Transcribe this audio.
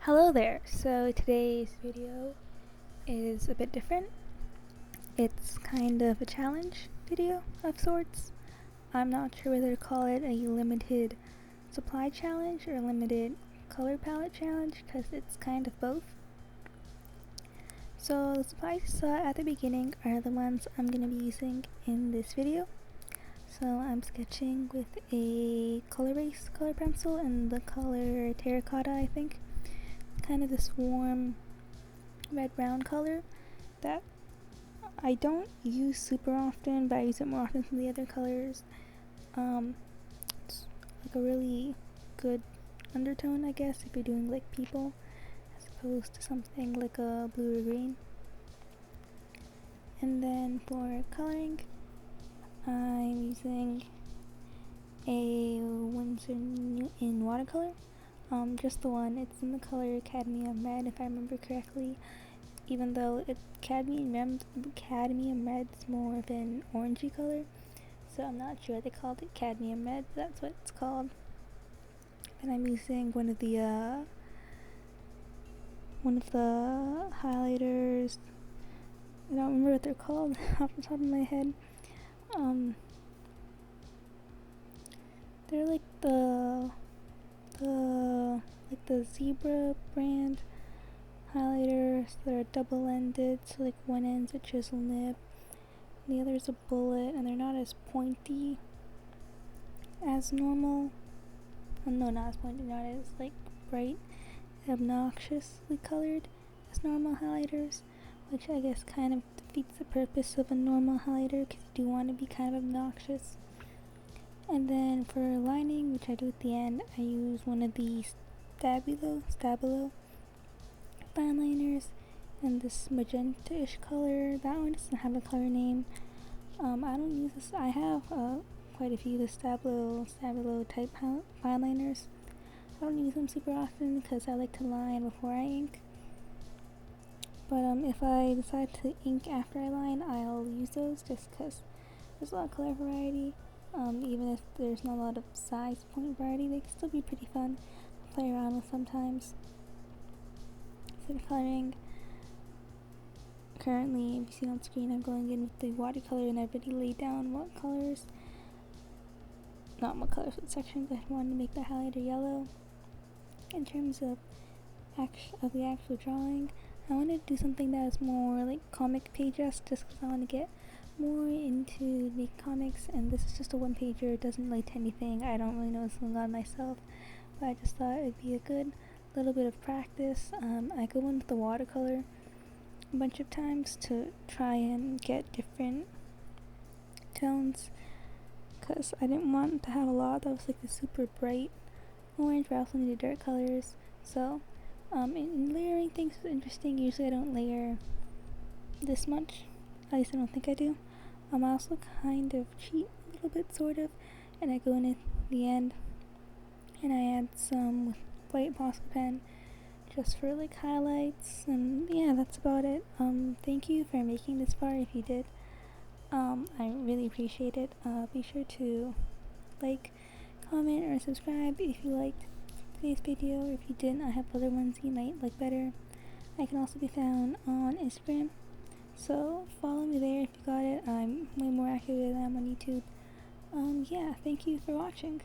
Hello there. So today's video is a bit different. It's kind of a challenge video of sorts. I'm not sure whether to call it a limited supply challenge or limited color palette challenge because it's kind of both. So the supplies you saw at the beginning are the ones I'm going to be using in this video. So I'm sketching with a color base color pencil in the color terracotta, I think. Kind of this warm red-brown color that I don't use super often, but I use it more often than the other colors. It's like a really good undertone, I guess, if you're doing like people, as opposed to something like a blue or green. And then for coloring, I'm using a Winsor in watercolor. Just the one. It's in the color cadmium red, if I remember correctly. Even though cadmium red's more of an orangey color, so I'm not sure they called it cadmium red. But that's what it's called. And I'm using one of the highlighters. I don't remember what they're called off the top of my head. They're like the zebra brand highlighters that are double-ended, so like one end's a chisel nib and the other's a bullet, and they're not as pointy as normal. No, not as pointy, not as like bright, obnoxiously colored as normal highlighters, which I guess kind of defeats the purpose of a normal highlighter because you do want to be kind of obnoxious. And then for lining, which I do at the end, I use one of these Stabilo fine liners in this magenta-ish color. That one doesn't have a color name. I don't use this. I have quite a few of the Stabilo type fine liners. I don't use them super often because I like to line before I ink. But if I decide to ink after I line, I'll use those just because there's a lot of color variety. Even if there's not a lot of size point variety, they can still be pretty fun to play around with sometimes. So for coloring, currently, if you see on screen, I'm going in with the watercolor, and I've already laid down what sections I want to make the highlighter yellow. In terms of the actual drawing, I wanted to do something that was more like comic pages, just because I want to get more into the comics, and this is just a one-pager. It doesn't relate to anything. I don't really know what's going on myself, but I just thought it'd be a good little bit of practice. I go in with the watercolor a bunch of times to try and get different tones, because I didn't want to have a lot that was like the super bright orange, but I also needed dark colors. So in layering things is interesting. Usually I don't layer this much, at least I don't think I do. I also kind of cheat a little bit, sort of, and I go in at the end and I add some white Posca pen just for like highlights, and yeah, that's about it. Thank you for making this far if you did. I really appreciate it. Be sure to like, comment, or subscribe if you liked today's video, or if you didn't, I have other ones you might like better. I can also be found on Instagram, so follow me there if you got it. I'm way more active than I am on YouTube. Yeah, thank you for watching.